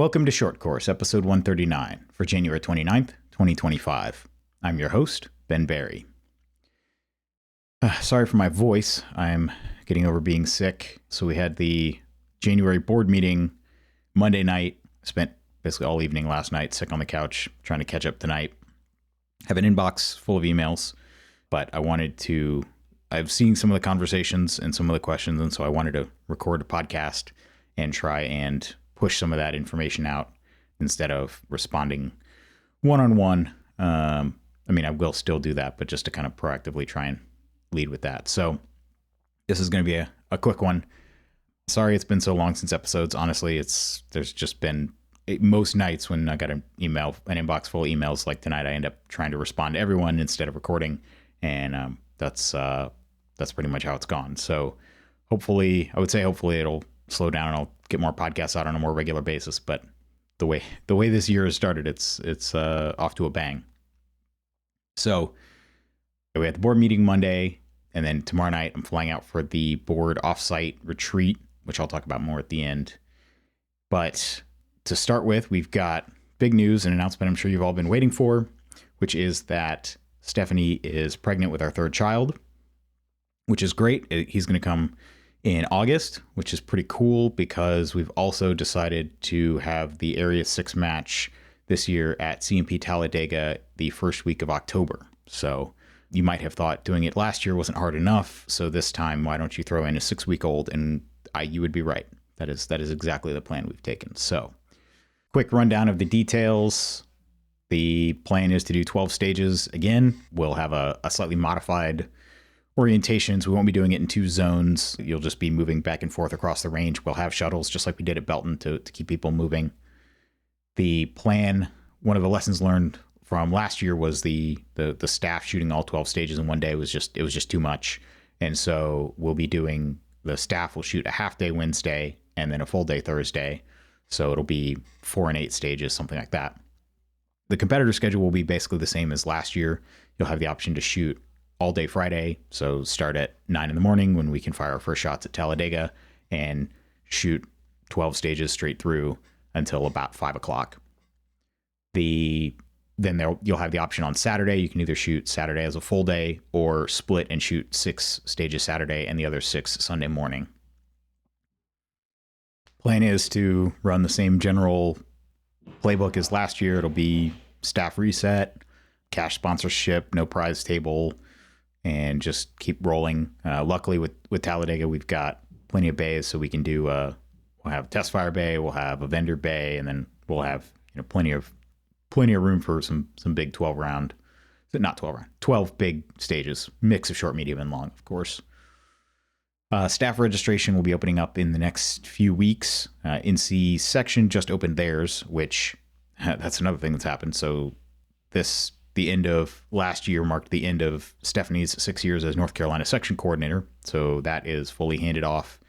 Welcome to Short Course, episode 139 for January 29th, 2025. I'm your host, Ben Barry. Sorry for my voice. I'm getting over being sick. So we had the January board meeting Monday night. Spent basically all evening last night sick on the couch trying to catch up tonight. Have an inbox full of emails, but I've seen some of the conversations and some of the questions, and so I wanted to record a podcast and try and push some of that information out instead of responding one-on-one. I will still do that, but just to kind of proactively try and lead with that. So this is going to be a quick one. Sorry it's been so long since episodes. Honestly, there's just been most nights when I got an inbox full of emails like tonight, I end up trying to respond to everyone instead of recording. And that's pretty much how it's gone. So hopefully it'll slow down and I'll get more podcasts out on a more regular basis. But the way this year has started, it's off to a bang. So we had the board meeting Monday, and then tomorrow night I'm flying out for the board offsite retreat, which I'll talk about more at the end. But to start with, we've got big news, an announcement I'm sure you've all been waiting for, which is that Stephanie is pregnant with our third child, which is great. He's going to come in August, which is pretty cool because we've also decided to have the Area 6 match this year at CMP Talladega the first week of October. So you might have thought doing it last year wasn't hard enough. So this time, why don't you throw in a 6-week-old? And you would be right. That is exactly the plan we've taken. So quick rundown of the details. The plan is to do 12 stages. Again, we'll have a slightly modified orientations. We won't be doing it in 2 zones. You'll just be moving back and forth across the range. We'll have shuttles just like we did at Belton to keep people moving. The plan, one of the lessons learned from last year was the staff shooting all 12 stages in one day was just too much. And so the staff will shoot a half day Wednesday and then a full day Thursday. So it'll be 4 and 8 stages, something like that. The competitor schedule will be basically the same as last year. You'll have the option to shoot all day Friday. So start at 9 in the morning when we can fire our first shots at Talladega and shoot 12 stages straight through until about 5 o'clock. Then you'll have the option on Saturday. You can either shoot Saturday as a full day or split and shoot 6 stages Saturday and the other 6 Sunday morning. Plan is to run the same general playbook as last year. It'll be staff reset, cash sponsorship, no prize table, and just keep rolling. Luckily with Talladega, we've got plenty of bays, so we can do, we'll have a test fire bay, we'll have a vendor bay, and then we'll have plenty of room for some big 12 big stages, mix of short, medium, and long, of course. Staff registration will be opening up in the next few weeks. NC section just opened theirs, which that's another thing that's happened. So the end of last year marked the end of Stephanie's 6 years as North Carolina section coordinator. So that is fully handed off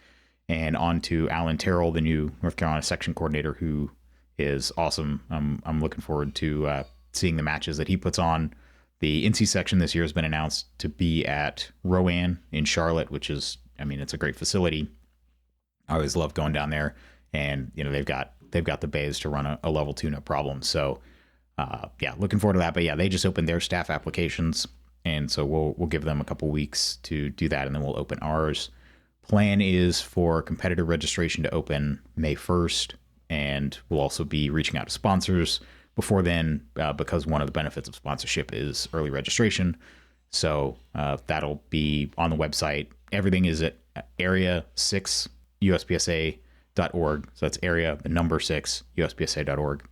and on to Alan Terrell, the new North Carolina section coordinator, who is awesome. I'm looking forward to seeing the matches that he puts on. The NC section this year has been announced to be at Rowan in Charlotte, which is, it's a great facility. I always love going down there, and they've got the bays to run a level 2, no problem. So looking forward to that. But they just opened their staff applications, and so we'll give them a couple weeks to do that, and then we'll open ours. Plan is for competitor registration to open May 1st, and we'll also be reaching out to sponsors before then, because one of the benefits of sponsorship is early registration. So that'll be on the website. Everything is at area6uspsa.org. So that's area, the number 6, uspsa.org.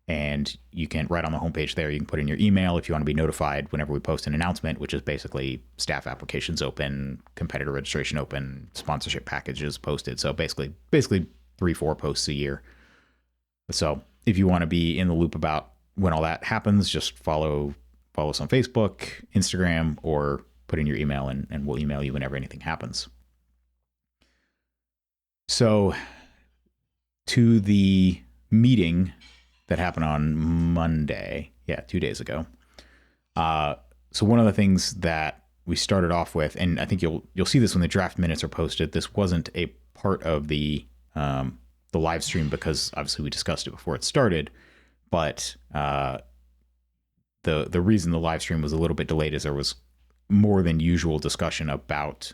And you can, right on the homepage there, you can put in your email if you want to be notified whenever we post an announcement, which is basically staff applications open, competitor registration open, sponsorship packages posted. So basically 3-4 posts a year. So if you want to be in the loop about when all that happens, just follow us on Facebook, Instagram, or put in your email and we'll email you whenever anything happens. So to the meeting that happened on Monday, 2 days ago. So one of the things that we started off with, and I think you'll see this when the draft minutes are posted, this wasn't a part of the the live stream because obviously we discussed it before it started. But the reason the live stream was a little bit delayed is there was more than usual discussion about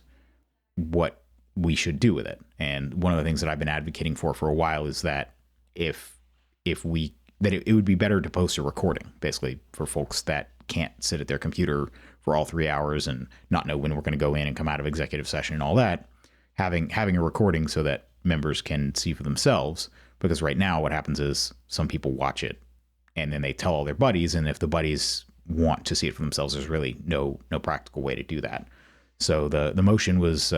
what we should do with it. And one of the things that I've been advocating for a while is that it would be better to post a recording, basically, for folks that can't sit at their computer for all 3 hours and not know when we're going to go in and come out of executive session and all that. Having a recording so that members can see for themselves, because right now what happens is some people watch it and then they tell all their buddies, and if the buddies want to see it for themselves, there's really no practical way to do that. So the motion was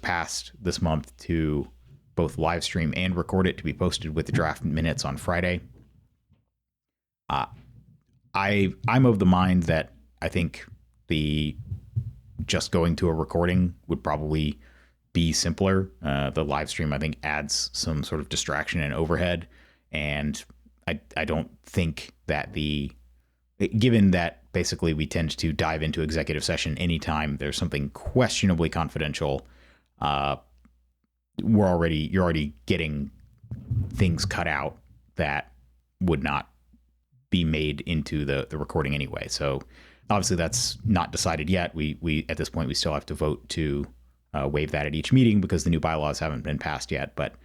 passed this month to both live stream and record it to be posted with the draft minutes on Friday. I'm of the mind that I think just going to a recording would probably be simpler. The live stream, I think, adds some sort of distraction and overhead, and I don't think that given that basically we tend to dive into executive session anytime there's something questionably confidential, you're already getting things cut out that would not be made into the recording anyway. So obviously that's not decided yet. We at this point we still have to vote to waive that at each meeting because the new bylaws haven't been passed yet. But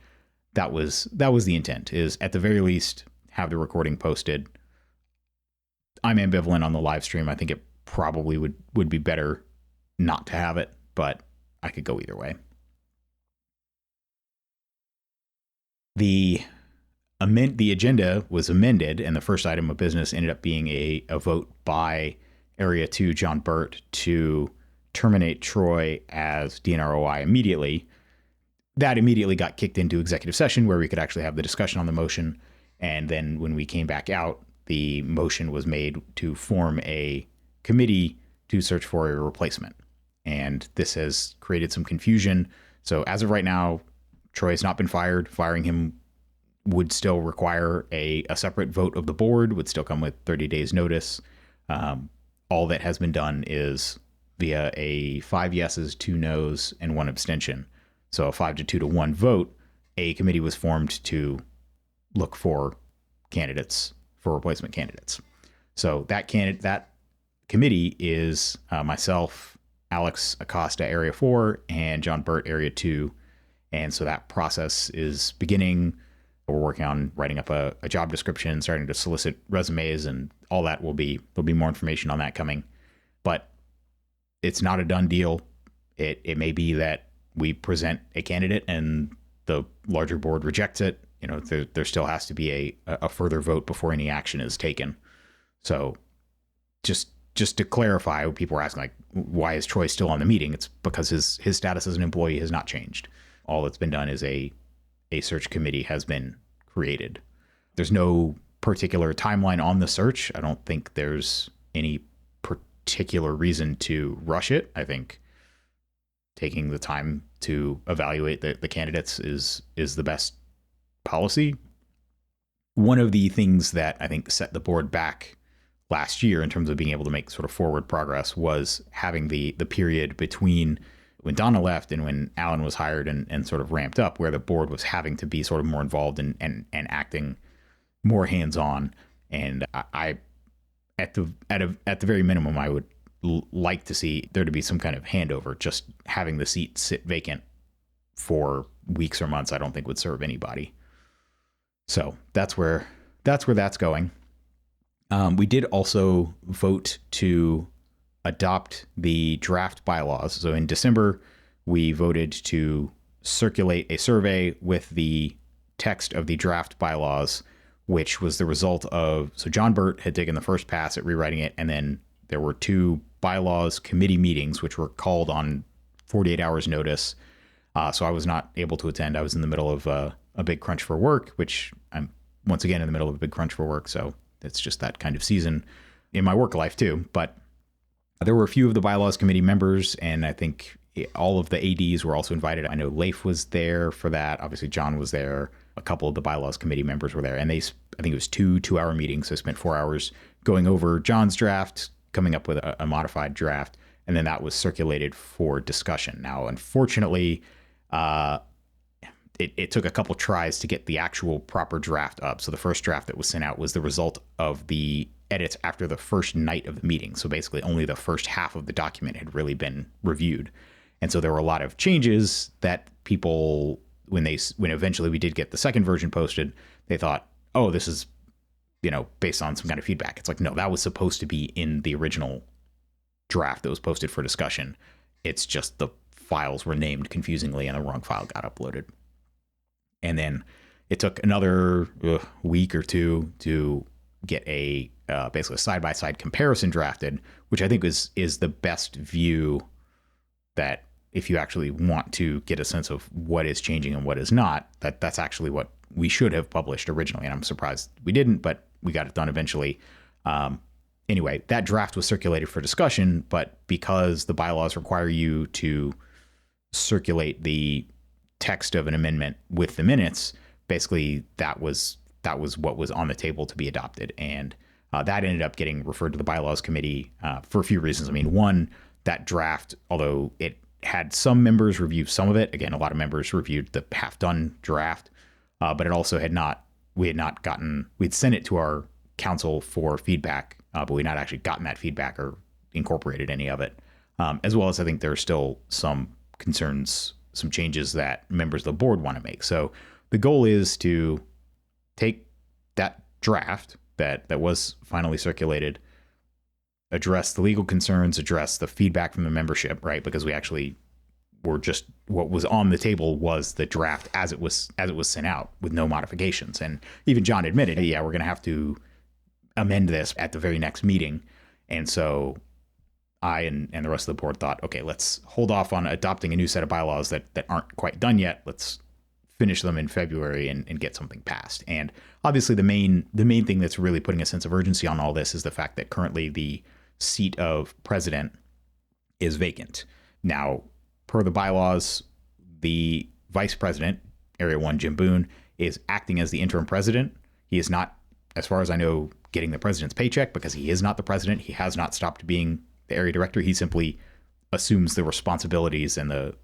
that was the intent, is at the very least have the recording posted. I'm ambivalent on the live stream. I think it probably would be better not to have it, but I could go either way. The agenda was amended, and the first item of business ended up being a vote by Area 2 John Burt to terminate Troy as DNROI immediately. That immediately got kicked into executive session where we could actually have the discussion on the motion. And then when we came back out, the motion was made to form a committee to search for a replacement. And this has created some confusion. So as of right now, Troy has not been fired. Firing him would still require a separate vote of the board, would still come with 30 days notice. All that has been done is via a 5 yeses, 2 noes, and 1 abstention. So a 5 to 2 to 1 vote, a committee was formed to look for candidates, for replacement candidates. So that committee is myself, Alex Acosta, Area 4, and John Burt, Area 2. And so that process is beginning. We're working on writing up a job description, starting to solicit resumes, and all that there'll be more information on that coming. But it's not a done deal. It may be that we present a candidate and the larger board rejects it. You know, there still has to be a further vote before any action is taken. So just to clarify, people are asking, like, why is Troy still on the meeting? It's because his status as an employee has not changed. All that's been done is a search committee has been created. There's no particular timeline on the search. I don't think there's any particular reason to rush it. I think taking the time to evaluate the candidates is the best policy. One of the things that I think set the board back last year in terms of being able to make sort of forward progress was having the period between when Donna left and when Alan was hired and sort of ramped up, where the board was having to be sort of more involved and acting more hands-on. And I at the very minimum, I would like to see there to be some kind of handover. Just having the seat sit vacant for weeks or months, I don't think would serve anybody. So that's where that's going. We did also vote to adopt the draft bylaws. So in December, we voted to circulate a survey with the text of the draft bylaws, which was the result of, so John Burt had taken the first pass at rewriting it, and then there were 2 bylaws committee meetings, which were called on 48 hours notice. So I was not able to attend. I was in the middle of a big crunch for work, which I'm once again in the middle of a big crunch for work. So it's just that kind of season in my work life too. But there were a few of the bylaws committee members, and I think all of the ADs were also invited. I know Leif was there for that. Obviously, John was there. A couple of the bylaws committee members were there, and I think it was 2-hour meetings. So I spent 4 hours going over John's draft, coming up with a modified draft, and then that was circulated for discussion. Now, unfortunately, it took a couple tries to get the actual proper draft up. So the first draft that was sent out was the result of the edits after the first night of the meeting. So basically only the first half of the document had really been reviewed. And so there were a lot of changes that people, when eventually we did get the second version posted, they thought, oh, this is, based on some kind of feedback. It's like, no, that was supposed to be in the original draft that was posted for discussion. It's just the files were named confusingly and the wrong file got uploaded. And then it took another week or two to get a basically a side-by-side comparison drafted, which I think is the best view that if you actually want to get a sense of what is changing and what is not, that's actually what we should have published originally. And I'm surprised we didn't, but we got it done eventually. Anyway, that draft was circulated for discussion, but because the bylaws require you to circulate the text of an amendment with the minutes, basically that was what was on the table to be adopted. And that ended up getting referred to the bylaws committee for a few reasons. I mean, one, that draft, although it had some members review some of it, again, a lot of members reviewed the half-done draft, but it also we'd sent it to our council for feedback, but we had not actually gotten that feedback or incorporated any of it. As well as I think there are still some concerns, some changes that members of the board want to make. So the goal is to take that draft that was finally circulated, address the legal concerns, address the feedback from the membership, right? Because we actually were just, what was on the table was the draft as it was sent out with no modifications. And even John admitted, yeah, we're going to have to amend this at the very next meeting. And so I and the rest of the board thought, okay, let's hold off on adopting a new set of bylaws that aren't quite done yet. Let's finish them in February and get something passed. And obviously the main thing that's really putting a sense of urgency on all this is the fact that currently the seat of president is vacant. Now, per the bylaws, the vice president, Area 1 Jim Boone, is acting as the interim president. He is not, as far as I know, getting the president's paycheck because he is not the president. He has not stopped being the area director. He simply assumes the responsibilities and the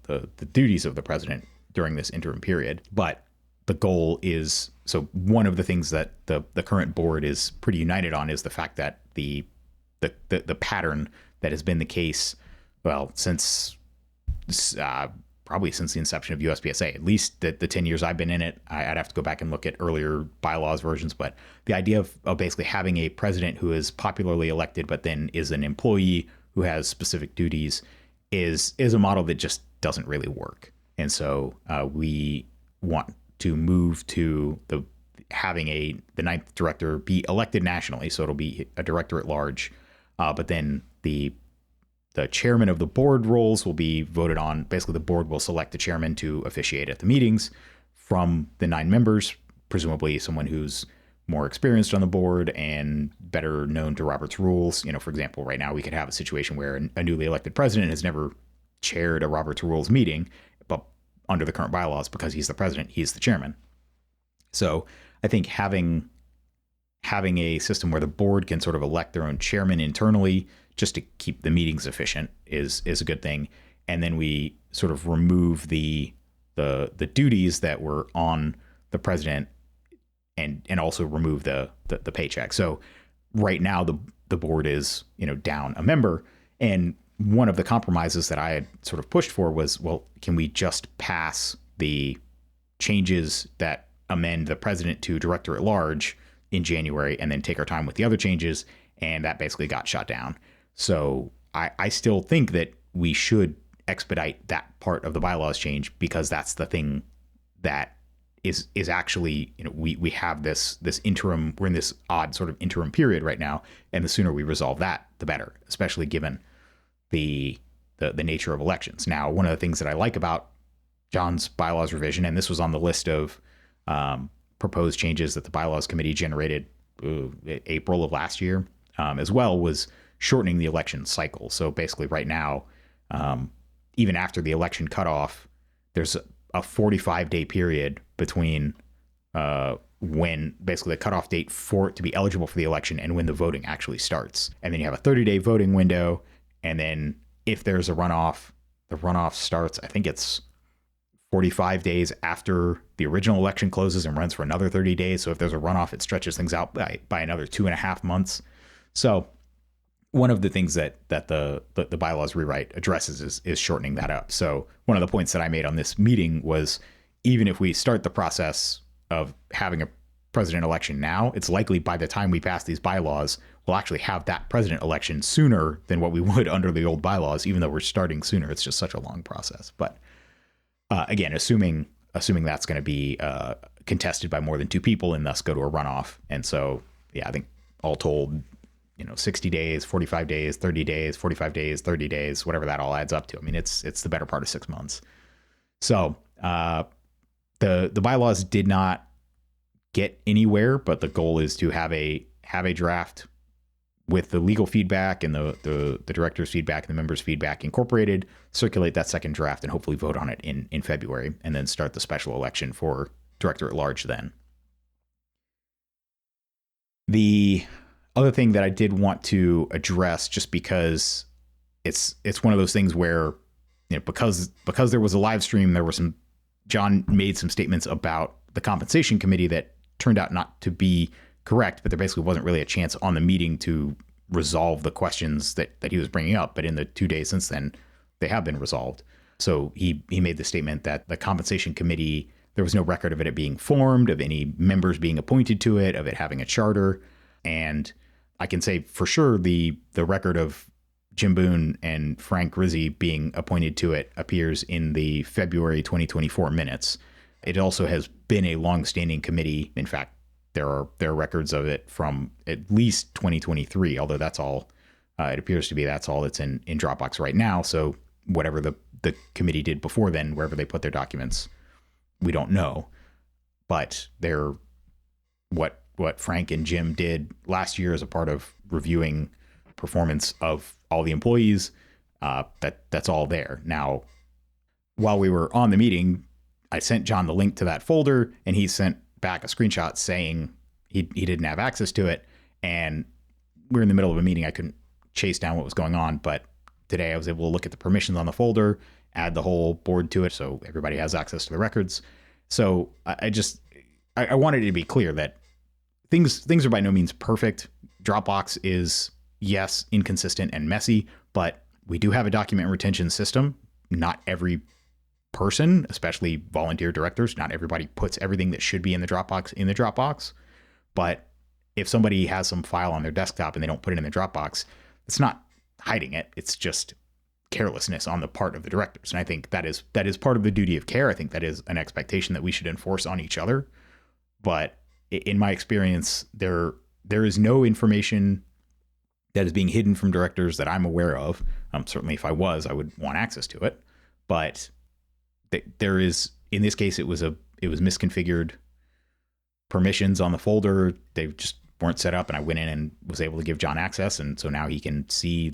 duties of the president during this interim period. But the goal is, so one of the things that the current board is pretty united on is the fact that the pattern that has been the case, well, since probably since the inception of USPSA, at least the 10 years I've been in it. I'd have to go back and look at earlier bylaws versions, but the idea of basically having a president who is popularly elected, but then is an employee who has specific duties is a model that just doesn't really work. And so we want to move to having the ninth director be elected nationally. So it'll be a director at large, but then the chairman of the board roles will be voted on. Basically, the board will select the chairman to officiate at the meetings from the 9 members, presumably someone who's more experienced on the board and better known to Robert's rules. For example, right now we could have a situation where a newly elected president has never chaired a Robert's rules meeting, but under the current bylaws, because he's the president, he's the chairman. So I think having a system where the board can sort of elect their own chairman internally just to keep the meetings efficient is a good thing. And then we sort of remove the duties that were on the president and also remove the paycheck. So right now the board is, down a member. And one of the compromises that I had sort of pushed for was, well, can we just pass the changes that amend the president to director at large in January and then take our time with the other changes? And that basically got shot down. So I still think that we should expedite that part of the bylaws change, because that's the thing that is actually, we have this interim, we're in this odd sort of interim period right now. And the sooner we resolve that, the better, especially given the nature of elections. Now, one of the things that I like about John's bylaws revision, and this was on the list of proposed changes that the bylaws committee generated April of last year, as well, was shortening the election cycle. So basically right now, even after the election cutoff, there's a 45-day period between when basically the cutoff date for it to be eligible for the election and when the voting actually starts. And then you have a 30-day voting window. And then if there's a runoff, the runoff starts, I think it's 45 days after the original election closes and runs for another 30 days. So if there's a runoff, it stretches things out by another 2.5 months. So one of the things that the bylaws rewrite addresses is shortening that up. So one of the points that I made on this meeting was, even if we start the process of having a president election now, it's likely by the time we pass these bylaws, we'll actually have that president election sooner than what we would under the old bylaws, even though we're starting sooner. It's just such a long process. But again, assuming that's going to be contested by more than two people and thus go to a runoff. And so, yeah, I think all told, 60 days, 45 days, 30 days, 45 days, 30 days, whatever that all adds up to. I mean, it's the better part of 6 months. So the bylaws did not get anywhere, but the goal is to have a draft with the legal feedback and the director's feedback and the members' feedback incorporated, circulate that second draft and hopefully vote on it in February, and then start the special election for director at large then. The other thing that I did want to address, just because it's one of those things where, because there was a live stream, John made some statements about the compensation committee that turned out not to be correct, but there basically wasn't really a chance on the meeting to resolve the questions that he was bringing up. But in the 2 days since then, they have been resolved. So he made the statement that the compensation committee, there was no record of it being formed, of any members being appointed to it, of it having a charter. And I can say for sure the record of Jim Boone and Frank Rizzi being appointed to it appears in the February 2024 minutes. It also has been a long-standing committee. In fact, there are records of it from at least 2023, although that's all, it appears to be that's all that's in Dropbox right now. So whatever the committee did before then, wherever they put their documents, we don't know. But they're what Frank and Jim did last year as a part of reviewing performance of all the employees, that's all there. Now, while we were on the meeting, I sent John the link to that folder, and he sent back a screenshot saying he didn't have access to it. And we're in the middle of a meeting. I couldn't chase down what was going on, but today I was able to look at the permissions on the folder, add the whole board to it, so everybody has access to the records. So I wanted it to be clear that things are by no means perfect. Dropbox is, yes, inconsistent and messy, but we do have a document retention system. Not every person, especially volunteer directors, not everybody puts everything that should be in the Dropbox. But if somebody has some file on their desktop and they don't put it in the Dropbox, it's not hiding it. It's just carelessness on the part of the directors. And I think that is part of the duty of care. I think that is an expectation that we should enforce on each other. But in my experience, there is no information that is being hidden from directors that I'm aware of. Certainly if I was, I would want access to it. But there is, in this case, it was misconfigured permissions on the folder. They just weren't set up, and I went in and was able to give John access. And so now he can see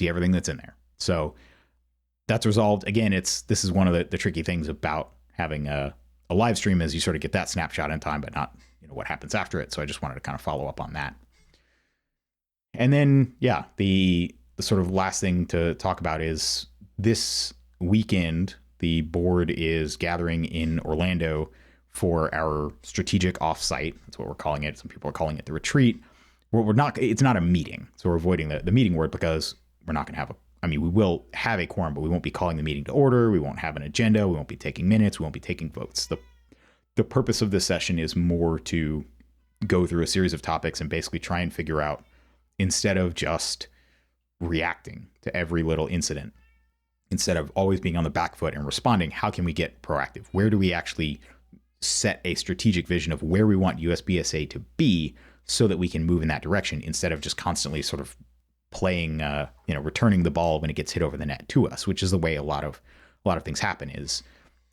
everything that's in there. So that's resolved. Again, this is one of the tricky things about having a live stream, is you sort of get that snapshot in time, but not what happens after it. So I just wanted to kind of follow up on that. And then, yeah, the sort of last thing to talk about is this weekend, the board is gathering in Orlando for our strategic offsite. That's what we're calling it. Some people are calling it the retreat. It's not a meeting. So we're avoiding the meeting word, because we're not going to have we will have a quorum, but we won't be calling the meeting to order. We won't have an agenda. We won't be taking minutes. We won't be taking votes. The purpose of this session is more to go through a series of topics and basically try and figure out, instead of just reacting to every little incident, instead of always being on the back foot and responding, how can we get proactive? Where do we actually set a strategic vision of where we want USBSA to be, so that we can move in that direction, instead of just constantly sort of playing, returning the ball when it gets hit over the net to us, which is the way a lot of things happen. Is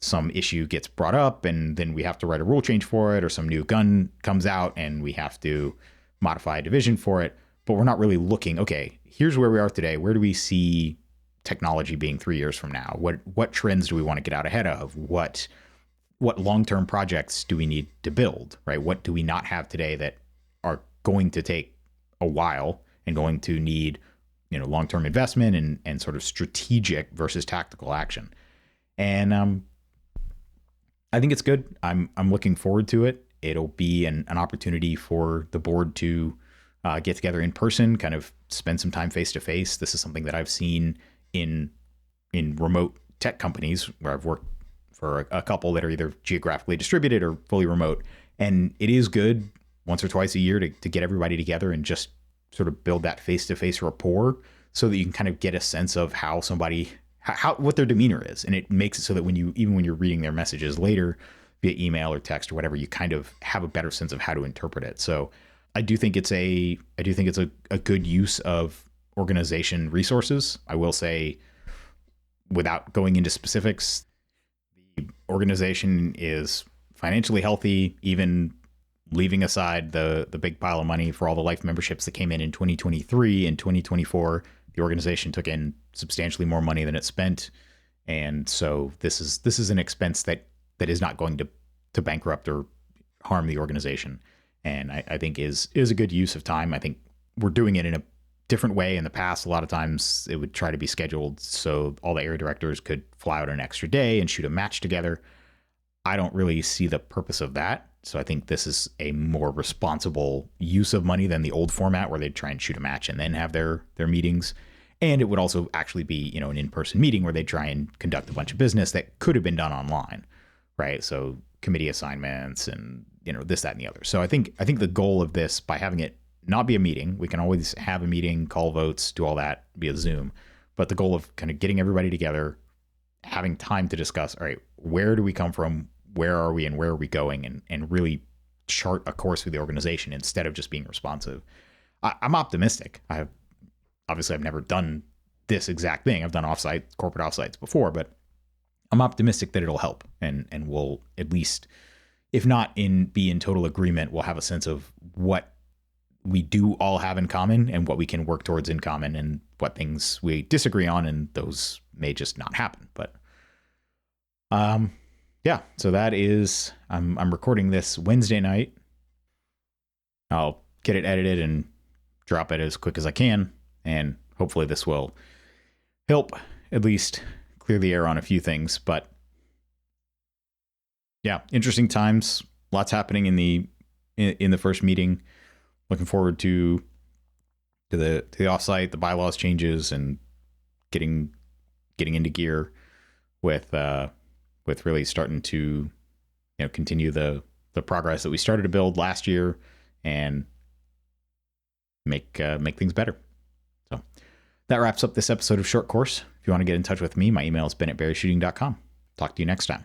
some issue gets brought up and then we have to write a rule change for it, or some new gun comes out and we have to modify a division for it. But we're not really looking, okay, here's where we are today. Where do we see technology being 3 years from now? What trends do we want to get out ahead of? What long-term projects do we need to build, right? What do we not have today that are going to take a while and going to need, long-term investment and sort of strategic versus tactical action? And I think it's good. I'm looking forward to it. It'll be an opportunity for the board to get together in person, kind of spend some time face to face. This is something that I've seen in remote tech companies where I've worked for a couple that are either geographically distributed or fully remote. And it is good once or twice a year to get everybody together and just sort of build that face to face rapport so that you can kind of get a sense of how somebody, how what their demeanor is. And it makes it so that even when you're reading their messages later via email or text or whatever, you kind of have a better sense of how to interpret it. So I do think it's a good use of organization resources. I will say, without going into specifics, the organization is financially healthy, even leaving aside the big pile of money for all the life memberships that came in 2023 and 2024. The organization took in substantially more money than it spent, and so this is an expense that is not going to bankrupt or harm the organization, and I think is a good use of time. I think we're doing it in a different way in the past. A lot of times it would try to be scheduled so all the area directors could fly out an extra day and shoot a match together. I don't really see the purpose of that. So I think this is a more responsible use of money than the old format where they'd try and shoot a match and then have their meetings. And it would also actually be, an in-person meeting where they try and conduct a bunch of business that could have been done online, right? So committee assignments and, this, that, and the other. So I think the goal of this, by having it not be a meeting, we can always have a meeting, call votes, do all that via Zoom. But the goal of kind of getting everybody together, having time to discuss, all right, where do we come from? Where are we and where are we going? And really chart a course for the organization instead of just being responsive. I'm optimistic. I've never done this exact thing. I've done corporate offsites before, but I'm optimistic that it'll help and we'll at least, if not be in total agreement, we'll have a sense of what we do all have in common and what we can work towards in common and what things we disagree on, and those may just not happen. But yeah, so that is, I'm recording this Wednesday night. I'll get it edited and drop it as quick as I can, and hopefully this will help at least clear the air on a few things. But yeah, interesting times, lots happening in the first meeting. Looking forward to the offsite, the bylaws changes, and getting into gear with really starting to continue the progress that we started to build last year and make things better. So that wraps up this episode of Short Course. If you want to get in touch with me, my email is ben@berryshooting.com. Talk to you next time.